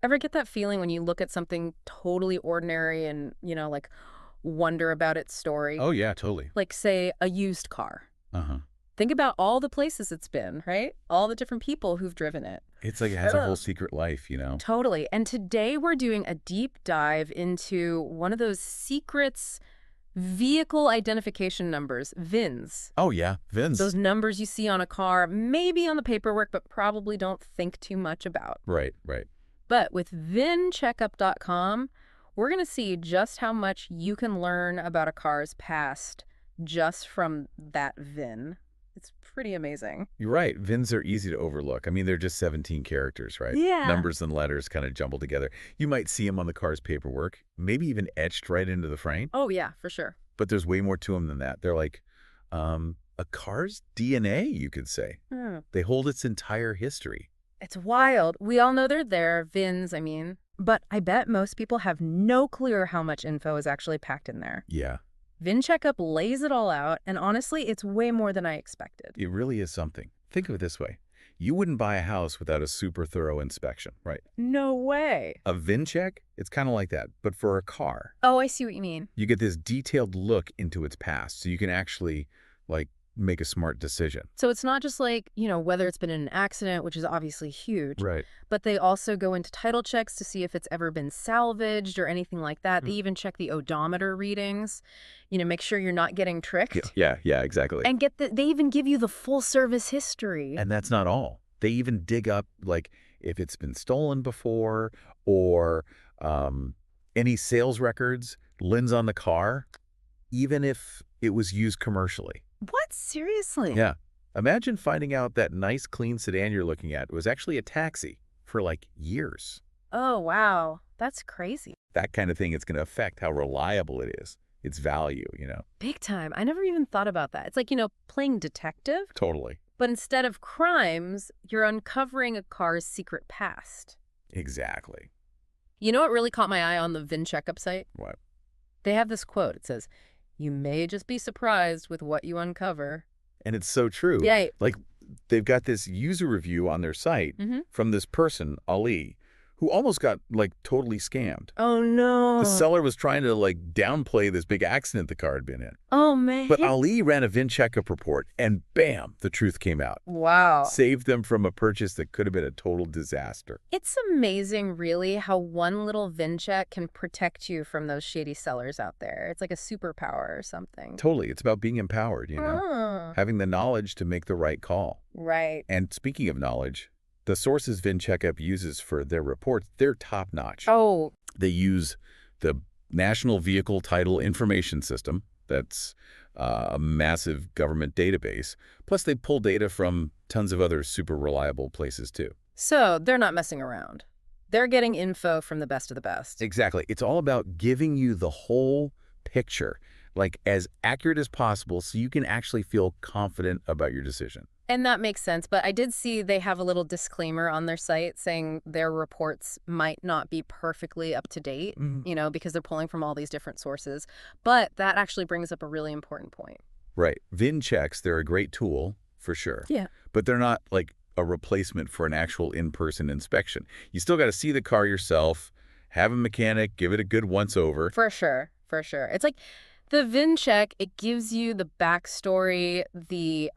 Ever get that feeling when you look at something totally ordinary and, like wonder about its story? Oh, yeah, totally. Like, say, a used car. Uh-huh. Think about all the places it's been, right? All the different people who've driven it. It's like it has a whole secret life, you know? Totally. And today we're doing a deep dive into one of those secrets, vehicle identification numbers, VINs. Oh, yeah, Vince. Those numbers you see on a car, maybe on the paperwork, but probably don't think too much about. Right, right. But with VINCheckup.com, we're going to see just how much you can learn about a car's past just from that VIN. It's pretty amazing. You're right. VINs are easy to overlook. I mean, they're just 17 characters, right? Yeah. Numbers and letters kind of jumbled together. You might see them on the car's paperwork, maybe even etched right into the frame. Oh, yeah, for sure. But there's way more to them than that. They're like a car's DNA, you could say. They hold its entire history. It's wild. We all know they're there, VINs, I mean. But I bet most people have no clue how much info is actually packed in there. Yeah, VINCheckup lays it all out, and honestly, it's way more than I expected. it really is something. Think of it this way. You wouldn't buy a house without a super thorough inspection, right? No way. A VIN check, it's kind of like that, but for a car. Oh, I see what you mean. You get this detailed look into its past, so you can actually, like, make a smart decision. So it's not just like, whether it's been in an accident, which is obviously huge, Right. but they also go into title checks to see if it's ever been salvaged or anything like that. They even check the odometer readings, make sure you're not getting tricked. Yeah, exactly. And they even give you the full service history. And that's not all. They even dig up, like, if it's been stolen before or any sales records, liens on the car, even if it was used commercially. What? Seriously? Yeah. Imagine finding out that nice, clean sedan you're looking at was actually a taxi for, like, years. Oh, wow. That's crazy. That kind of thing is going to affect how reliable it is, its value, Big time. I never even thought about that. It's like, playing detective, Totally. but instead of crimes, you're uncovering a car's secret past. Exactly. You know what really caught my eye on the VINCheckup site? What? They have this quote. It says, "You may just be surprised with what you uncover." And it's so true. Yeah. Like, they've got this user review on their site from this person, Ali, who almost got, like, totally scammed. Oh, no. The seller was trying to, like, downplay this big accident the car had been in. Oh, man. But Ali ran a VINCheckup report, and bam, the truth came out. Wow. Saved them from a purchase that could have been a total disaster. It's amazing, really, how one little VIN check can protect you from those shady sellers out there. It's like a superpower or something. Totally. It's about being empowered, having the knowledge to make the right call. Right. And speaking of knowledge, the sources VINCheckup uses for their reports, they're top-notch. Oh. They use the National Vehicle Title Information System. That's a massive government database. Plus, they pull data from tons of other super reliable places, too. So they're not messing around. They're getting info from the best of the best. Exactly. It's all about giving you the whole picture, like as accurate as possible so you can actually feel confident about your decision. And that makes sense, but I did see they have a little disclaimer on their site saying their reports might not be perfectly up to date, because they're pulling from all these different sources. But that actually brings up a really important point. Right. VIN checks, they're a great tool, for sure. Yeah. But they're not like a replacement for an actual in-person inspection. You still got to see the car yourself, have a mechanic, give it a good once-over. For sure. For sure. It's like the VIN check, it gives you the backstory, the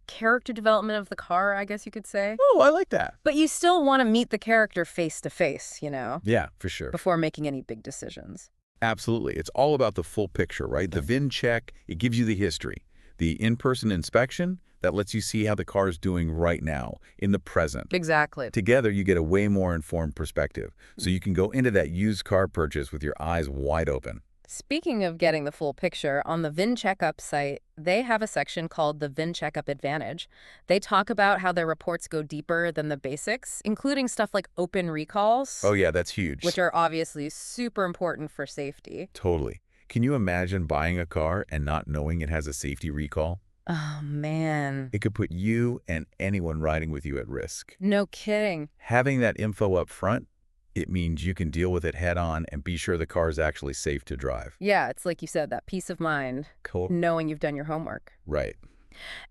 character development of the car, I guess you could say. Oh, I like that. But you still want to meet the character face to face, Yeah, for sure. before making any big decisions. Absolutely. It's all about the full picture, right? The VIN check, it gives you the history. The in-person inspection, that lets you see how the car is doing right now, in the present. Exactly. Together, you get a way more informed perspective. So you can go into that used car purchase with your eyes wide open. Speaking of getting the full picture, on the VINCheckup site, they have a section called the VINCheckup Advantage. They talk about how their reports go deeper than the basics, including stuff like open recalls. Oh, yeah, that's huge. Which are obviously super important for safety. Totally. Can you imagine buying a car and not knowing it has a safety recall? Oh, man. It could put you and anyone riding with you at risk. No kidding. Having that info up front, it means you can deal with it head on and be sure the car is actually safe to drive. Yeah, it's like you said, that peace of mind, Cool. knowing you've done your homework. Right.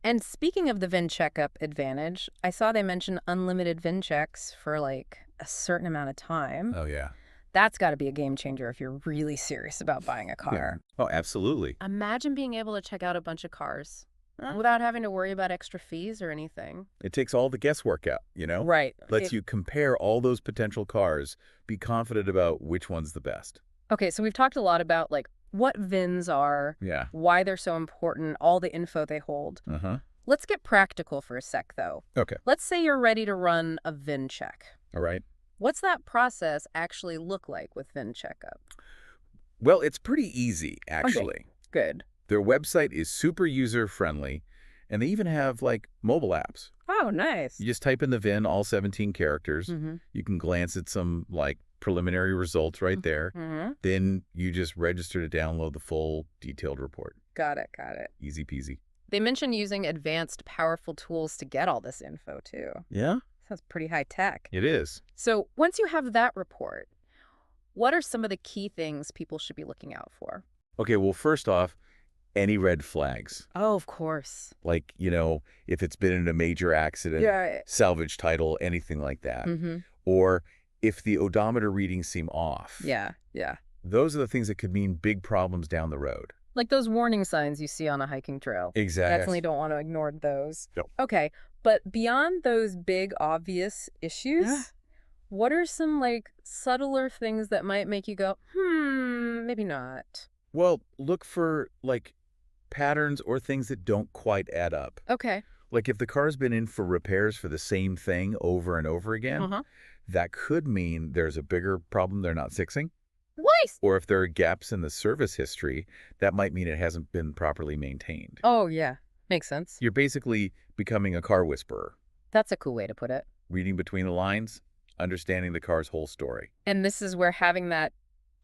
And speaking of the VIN checkup advantage, I saw they mention unlimited VIN checks for like a certain amount of time. Oh, yeah. That's got to be a game changer if you're really serious about buying a Yeah. car. Oh, absolutely. Imagine being able to check out a bunch of cars without having to worry about extra fees or anything. It takes all the guesswork out, you know? Right. Lets you compare all those potential cars, be confident about which one's the best. Okay, so we've talked a lot about like what VINs are, Yeah. why they're so important, all the info they hold. Uh-huh. Let's get practical for a sec, though. Okay. Let's say you're ready to run a VIN check. All right. What's that process actually look like with VINCheckup? Well, it's pretty easy, actually. Okay. Good. Their website is super user-friendly, and they even have, like, mobile apps. Oh, nice. You just type in the VIN, all 17 characters. Mm-hmm. You can glance at some, like, preliminary results right there. Mm-hmm. Then you just register to download the full detailed report. Got it, got it. Easy peasy. They mentioned using advanced, powerful tools to get all this info, too. Yeah? Sounds pretty high tech. It is. So once you have that report, what are some of the key things people should be looking out for? Okay, well, first off, any red flags. Oh, of course. Like, you know, if it's been in a major accident, Yeah. salvage title, anything like that. Mm-hmm. Or if the odometer readings seem off. Yeah, yeah. Those are the things that could mean big problems down the road. Like those warning signs you see on a hiking trail. Exactly. Definitely don't want to ignore those. Nope. Okay, but beyond those big obvious issues, Yeah. what are some like subtler things that might make you go, maybe not? Well, look for, like, patterns or things that don't quite add up. Okay. Like if the car's been in for repairs for the same thing over and over again, Uh-huh. that could mean there's a bigger problem they're not fixing. What? Or if there are gaps in the service history, that might mean it hasn't been properly maintained. Oh, yeah. Makes sense. You're basically becoming a car whisperer, That's a cool way to put it. reading between the lines, understanding the car's whole story. And this is where having that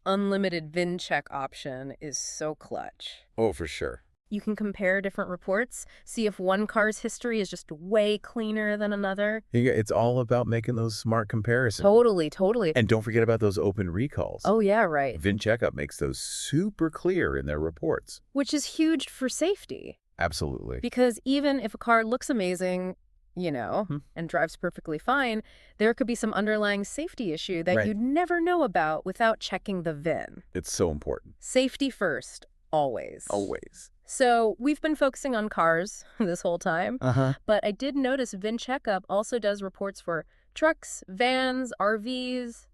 unlimited VIN check option is so clutch. Oh, for sure. You can compare different reports, see if one car's history is just way cleaner than another. It's all about making those smart comparisons. Totally, totally. And don't forget about those open recalls. Oh, yeah, right. VINCheckup makes those super clear in their reports. Which is huge for safety. Absolutely. Because even if a car looks amazing, and drives perfectly fine, there could be some underlying safety issue that Right. you'd never know about without checking the VIN. It's so important. Safety first, always. Always. So we've been focusing on cars this whole time, Uh-huh. but I did notice VINCheckup also does reports for trucks, vans, RVs,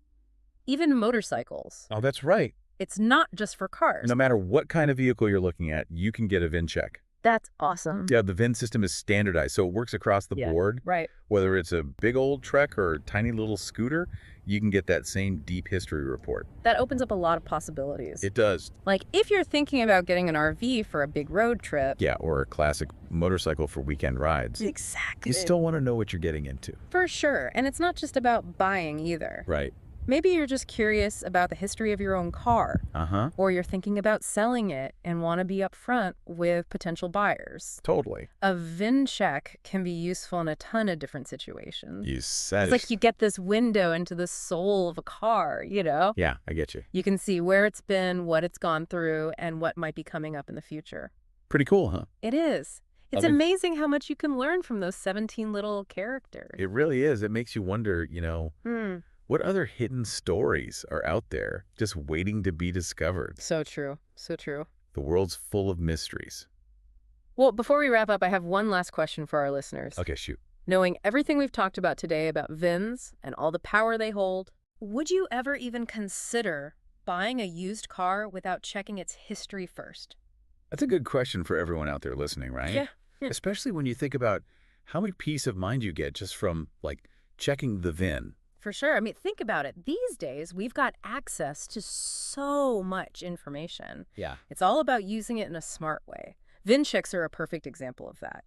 even motorcycles. Oh, that's right. It's not just for cars. No matter what kind of vehicle you're looking at, you can get a VIN check. That's awesome. Yeah, the VIN system is standardized, so it works across the Yeah. board. Right. Whether it's a big old Trek or a tiny little scooter, you can get that same deep history report. That opens up a lot of possibilities. It does. Like, if you're thinking about getting an RV for a big road trip. Yeah, or a classic motorcycle for weekend rides. Exactly. You still want to know what you're getting into. For sure. And it's not just about buying either. Right. Maybe you're just curious about the history of your own car. Uh-huh. Or you're thinking about selling it and want to be upfront with potential buyers. Totally. A VIN check can be useful in a ton of different situations. You said It's like you get this window into the soul of a car, Yeah, I get you. You can see where it's been, what it's gone through, and what might be coming up in the future. Pretty cool, huh? It is. It's Other- amazing how much you can learn from those 17 little characters. It really is. It makes you wonder, what other hidden stories are out there just waiting to be discovered? So true. So true. The world's full of mysteries. Well, before we wrap up, I have one last question for our listeners. Okay, shoot. Knowing everything we've talked about today about VINs and all the power they hold, would you ever even consider buying a used car without checking its history first? That's a good question for everyone out there listening, right? Yeah. Especially when you think about how much peace of mind you get just from, like, checking the VIN. For sure. I mean, think about it. These days, we've got access to so much information. Yeah. It's all about using it in a smart way. VIN checks are a perfect example of that,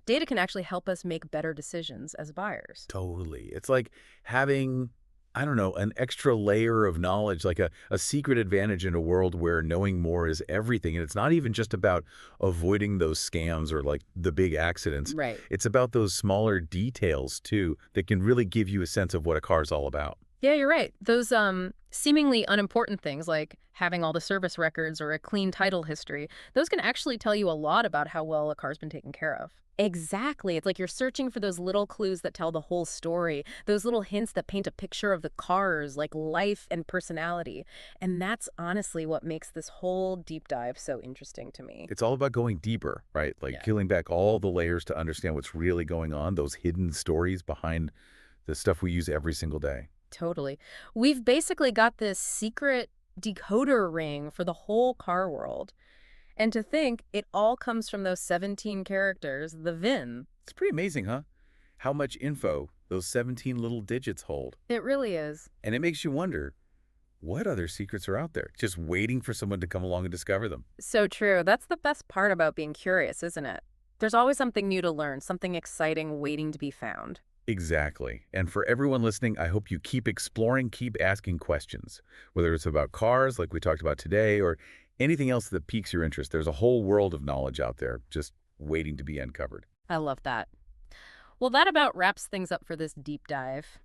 Data can actually help us make better decisions as buyers. Totally. It's like having, I don't know, an extra layer of knowledge, like a secret advantage in a world where knowing more is everything. And it's not even just about avoiding those scams or like the big accidents. Right. It's about those smaller details too that can really give you a sense of what a car's all about. Yeah, you're right. Those Seemingly unimportant things like having all the service records or a clean title history, those can actually tell you a lot about how well a car's been taken care of. Exactly. It's like you're searching for those little clues that tell the whole story, those little hints that paint a picture of the car's like life and personality. And that's honestly what makes this whole deep dive so interesting to me. It's all about going deeper, right? Like Yeah. peeling back all the layers to understand what's really going on, those hidden stories behind the stuff we use every single day. Totally. We've basically got this secret decoder ring for the whole car world. And to think it all comes from those 17 characters, the VIN. It's pretty amazing, huh? How much info those 17 little digits hold. It really is. And it makes you wonder, what other secrets are out there, just waiting for someone to come along and discover them? So true. That's the best part about being curious, isn't it? There's always something new to learn, something exciting waiting to be found. Exactly. And for everyone listening, I hope you keep exploring, keep asking questions, whether it's about cars like we talked about today or anything else that piques your interest. There's a whole world of knowledge out there just waiting to be uncovered. I love that. Well, that about wraps things up for this deep dive.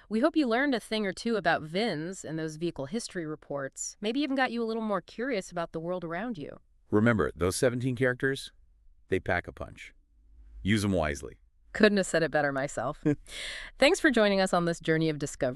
We hope you learned a thing or two about VINs and those vehicle history reports, maybe even got you a little more curious about the world around you. Remember, those 17 characters, they pack a punch. Use them wisely. Couldn't have said it better myself. Thanks for joining us on this journey of discovery.